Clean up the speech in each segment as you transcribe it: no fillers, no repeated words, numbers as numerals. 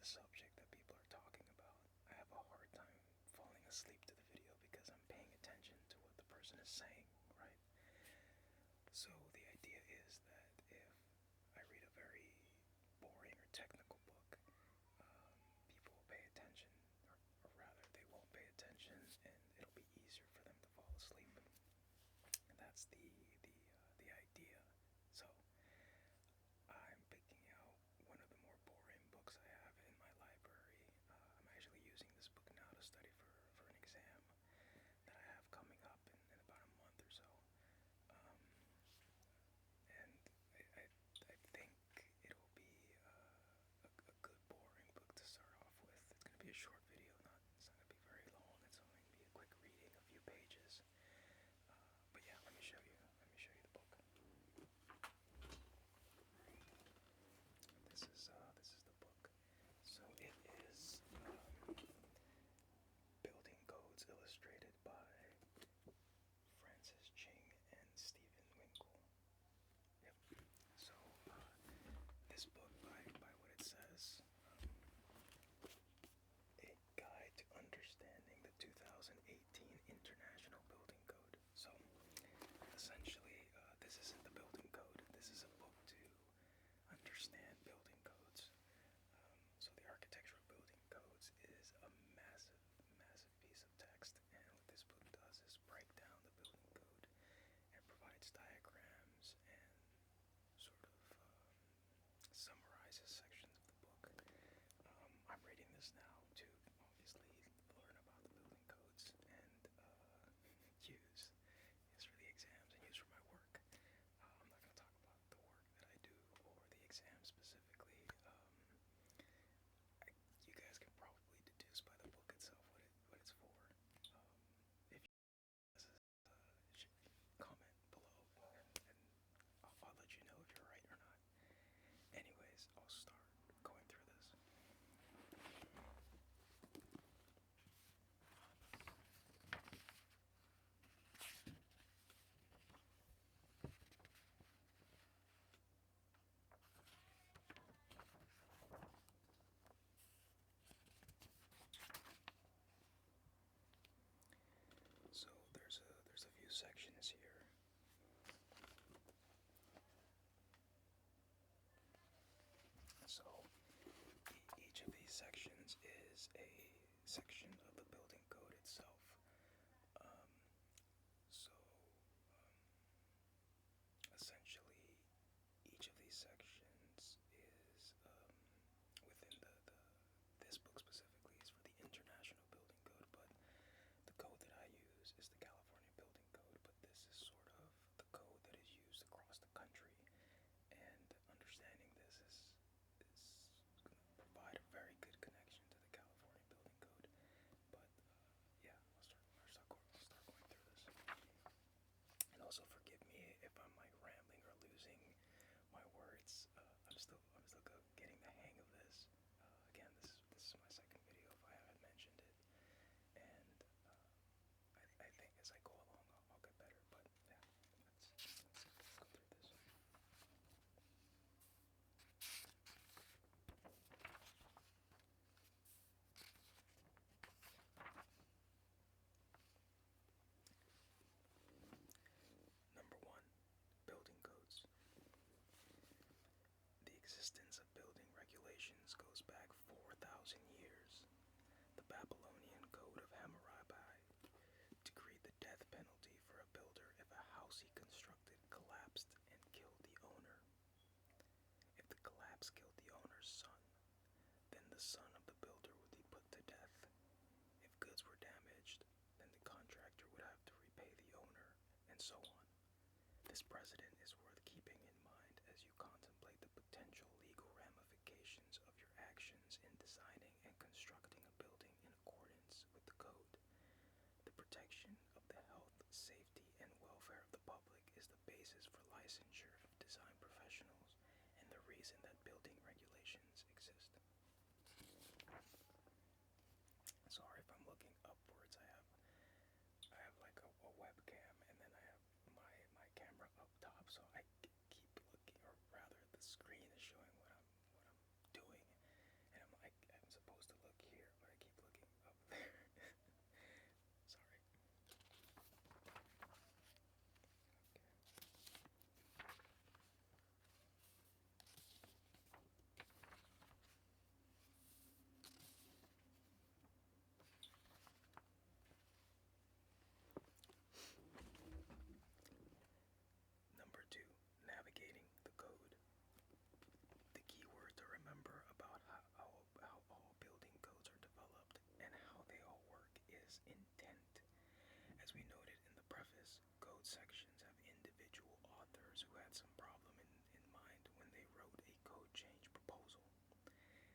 subject that people are talking about, I have a hard time falling asleep to the video because I'm paying attention to what the person is saying, right? So the idea is that if I read a very boring or technical book, people will pay attention, or rather, they won't pay attention, and it'll be easier for them to fall asleep. And that's the idea. So I'm picking out one of the more boring books I have in my library. I'm actually using this book now to study for an exam that I have coming up in about a month or so. Um, and I think it'll be a good boring book to start off with. It's going to be a short video, it's not going to be very long. It's only going to be a quick reading, a few pages. But yeah, let me show you. Let me show you the book. This is the book. So it is Building Codes illustrated by Francis Ching and Stephen Winkle. Yep. So this book, by what it says, a guide to understanding the 2018 International Building Code. So essentially, this isn't the building code. This is a book to understand building codes. So the Architectural Building Codes is a massive, massive piece of text, and what this book does is break down the building code and provides diagrams and sort of summarizes sections of the book. I'm reading this now to obviously learn about the building codes and use for the exams and use for my work. I'm not going to talk about the work that I do or the exam specifically. You guys can probably deduce by the book itself what it's for. If you comment below, and I'll let you know if you're right or not. Anyways, I'll start going through this. So there's a few sections here. So each of these sections is a section of the building code itself. Um, Essentially, each of these sections is within this book specifically is for the International Building Code, but the code that I use is the California Building Code. But this is sort of the code that is used across the country, and understanding this is going to provide a very good connection to the California Building Code. But yeah, I'll start going through this. And also forgive me if I'm like rambling or losing my words. I'm still getting the hang of this. Again, this is my second video if I haven't mentioned it, and I think as I go along I'll get better. But yeah, let's go through this. Number one, building codes. The existence of building regulations goes back 4,000 years. The Babylonian Code of Hammurabi decreed the death penalty for a builder if a house he constructed collapsed and killed the owner. If the collapse killed the owner's son, then the son of the builder would be put to death. If goods were damaged, then the contractor would have to repay the owner, and so on. This precedent is worth keeping in mind as you contemplate the potential legal ramifications of your actions in designing and constructing a building in accordance with the code. The protection of the health, safety, and welfare of the public is the basis for licensure of design professionals and the reason that building regulations exist. Sorry if I'm looking upwards. I have like a webcam, and then I have my camera up top, so I keep looking, or rather, the screen is showing what I'm doing, and I'm like sections have individual authors who had some problem in mind when they wrote a code change proposal.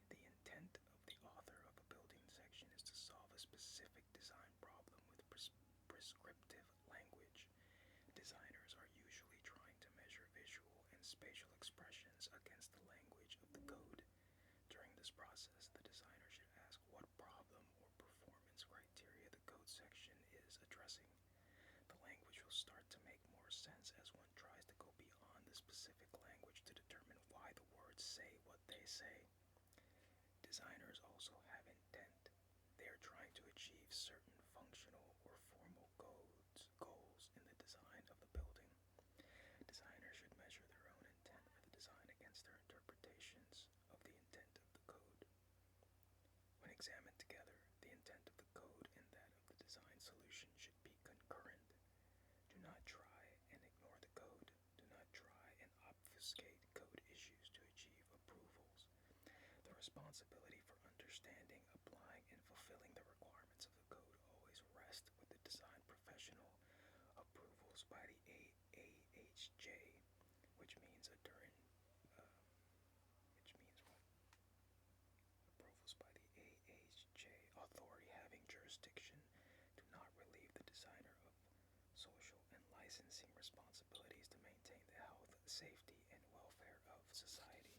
The intent of the author of a building section is to solve a specific design problem with prescriptive language. Designers are usually trying to measure visual and spatial expressions against the language of the code. During this process, the designer should ask what problem or performance criteria the code section is addressing. The language will start to make more sense as one tries to go beyond the specific language to determine why the words say what they say. Designers also have intent. They are trying to achieve certain functional or formal goals in the design of the building. Designers should measure their own intent for the design against their interpretations of the intent of the code. When examined together, the intent of the code and that of the design solution should be concurrent. Do not try and ignore the code. Do not try and obfuscate code issues to achieve approvals. The responsibility for understanding, applying, and fulfilling the requirements of the code always rests with the design professional. Approvals by the AHJ, which means which means what? Approvals by the AHJ, authority having jurisdiction, do not relieve the designer of social and licensing responsibilities to maintain the health, safety, and welfare of society.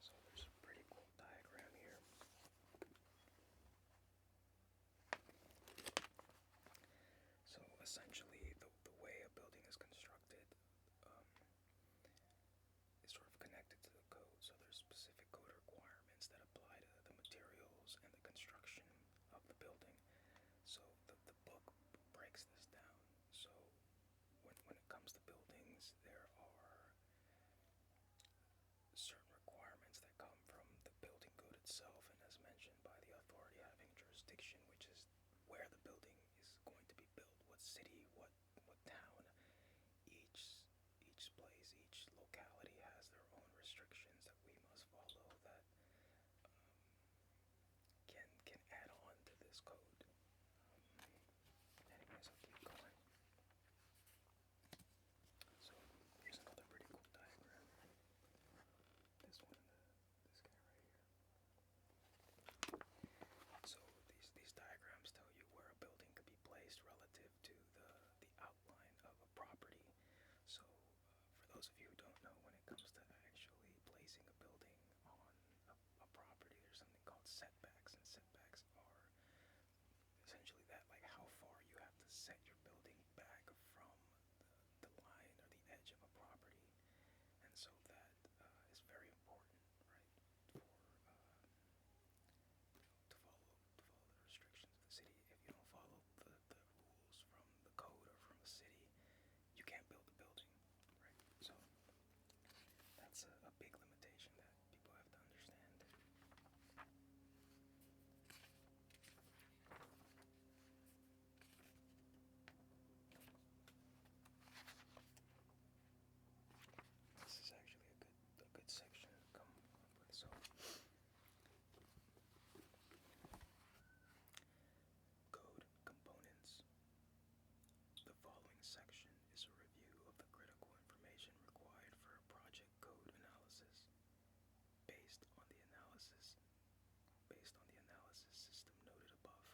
So there's a pretty cool diagram here. So essentially, the way a building is constructed is sort of connected to the code. So there's specific code requirements that apply to the materials and the construction of the building. So the book breaks this down. So when it comes to buildings, there are certain requirements that come from the building code itself, and as mentioned by the authority having jurisdiction, which is where the building is going to be built, what city, what town. Each place, each locality has their own restrictions that we must follow that can add on to this code. Anyways, I'll keep going. So here's another pretty cool diagram. This one and this guy right here. So these diagrams tell you where a building could be placed relative to the outline of a property. So for those of you who don't know, when it comes to actually placing a building on a property, there's something called setbacks, and setbacks are essentially that, like how far you have to set your building back from the line or the edge of a property. And so that is very important, right, for to follow the restrictions of the city. If you don't follow the rules from the code or from the city, you can't build a building, right? So that's a big limitation that people have to understand. This is actually a good section to come up with. So code components. The following section is a review of the critical information required for a project code analysis based on the analysis system noted above.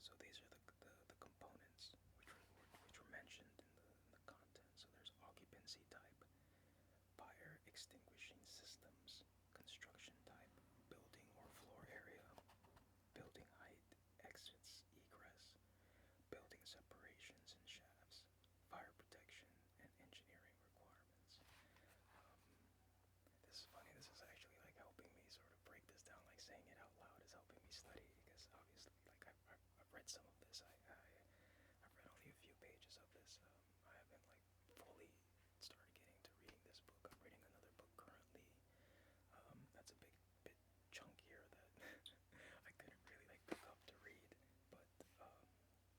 So these are the components which were mentioned in the content. So there's occupancy type, fire extinguishing systems, construction type, building or floor area, building height, exits, egress, building separations and shafts, fire protection, and engineering requirements. This is funny, this is actually like helping me sort of break this down, like saying it out loud is helping me study, because obviously, like I've read some of this, I've read only a few pages of this, I haven't like fully started getting to reading this book. I'm reading another book currently, that's a bit chunkier that I couldn't really like pick up to read, but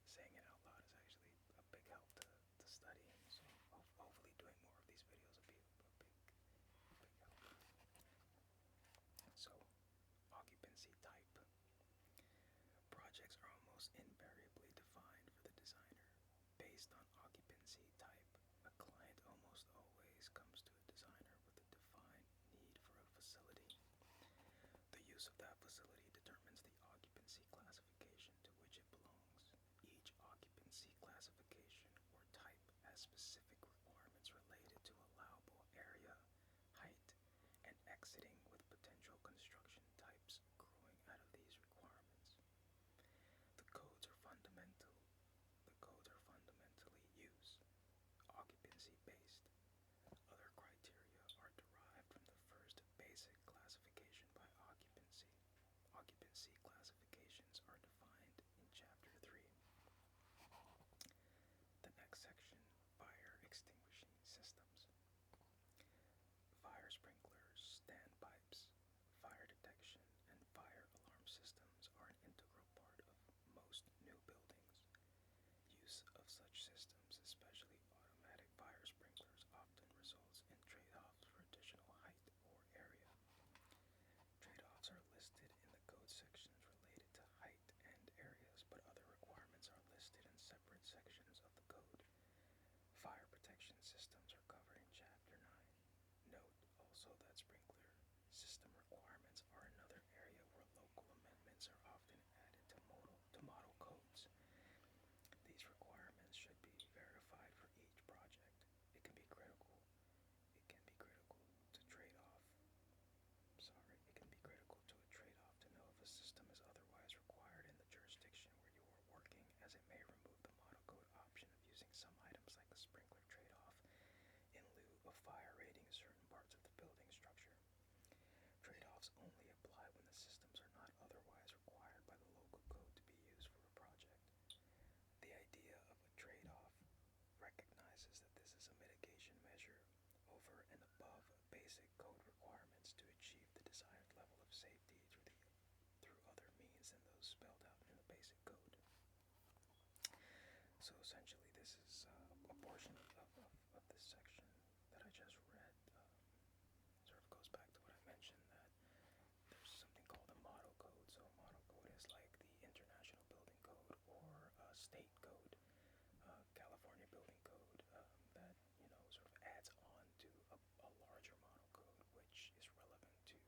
saying it out loud is actually a big help to study, so hopefully doing more of these videos will be a big help. So, occupancy type. almost invariably defined for the designer. Based on occupancy type, a client almost always comes to a designer with a defined need for a facility. The use of that facility determines the occupancy classification to which it belongs. Each occupancy classification or type has specific requirements related to allowable area, height, and exiting, with potential construction types growing out of these requirements. The codes are fundamental. The codes are fundamentally use occupancy based. Other criteria are derived from the first basic classification by occupancy. Occupancy classifications are defined in Chapter 3. The next section, fire extinguishing systems. Fire sprinklers, standpipes, fire detection, and fire alarm systems are an integral part of most new buildings. Use of such systems, especially automatic fire sprinklers, often results in trade-offs for additional height or area. Trade-offs are listed in the code sections related to height and areas, but other requirements are listed in separate sections of the code. Fire protection systems are covered in Chapter 9. Note also that sprinkler system requirements are another area where local amendments are often added to model codes. These requirements should be verified for each project. It can be critical. It can be critical to trade off. It can be critical to a trade-off to know if a system is otherwise required in the jurisdiction where you are working, as it may remove the model code option of using some items like the sprinkler trade-off in lieu of fire rating certain parts of the building structure. Trade-offs only apply when the systems are not otherwise required by the local code to be used for a project. The idea of a trade-off recognizes that this is a mitigation measure over and above basic code requirements to achieve the desired level of safety through other means than those spelled out in the basic code. So essentially, this is a portion of this section that I just read. Sort of goes back to what I mentioned, that there's something called a model code. So a model code is like the International Building Code or a state code, California Building Code, that sort of adds on to a larger model code, which is relevant to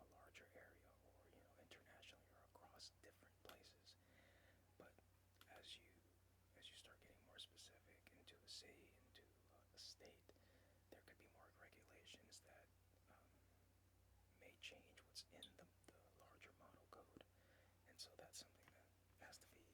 a larger area, or internationally or across different places. But as you start getting more specific into a city, into a state, there could be more regulations that may change what's in the larger model code, and so that's something that has to be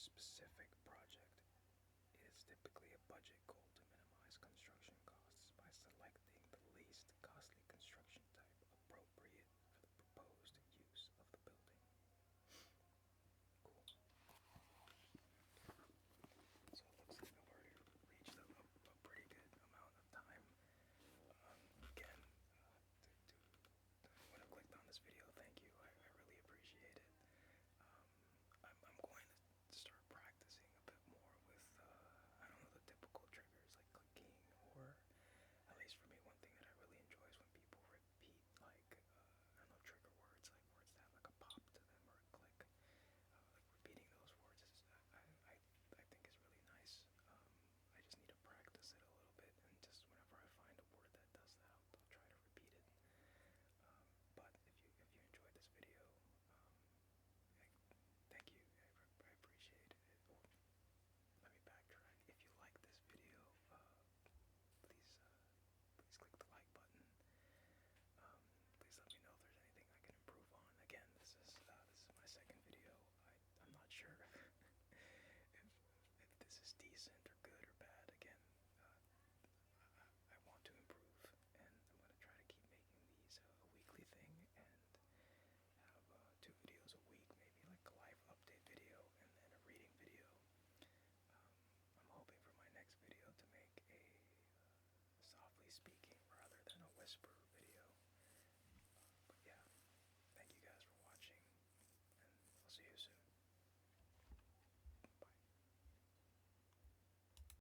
a specific project, it is typically a budget goal to minimize construction costs by selecting the least costly construction type appropriate for the proposed use of the building. Cool. So it looks like I've already reached a pretty good amount of time. Again, whoever clicked on this video, thank you. I really appreciate it. I'm going to start practicing a bit more with, I don't know, the typical triggers like clicking, or at least for me, one thing that I really enjoy is when people repeat, like, I don't know, trigger words, like words that have like a pop to them or a click. Like repeating those words is, I think is really nice. I just need to practice it a little bit, and just whenever I find a word that does that, I'll try to repeat it. But if you enjoyed this video, thank you. I appreciate it. Let me backtrack. If you like this video, please click the like button. Please let me know if there's anything I can improve on. Again, this is my second video. I'm not sure if this is decent or good or bad. Again, I want to improve, and I'm gonna try to keep making these a weekly thing, and have 2 videos a week, maybe like a live update video and then a reading video. I'm hoping for my next video to make a softly speaking rather than a whisper video. But yeah, thank you guys for watching, and I'll see you soon.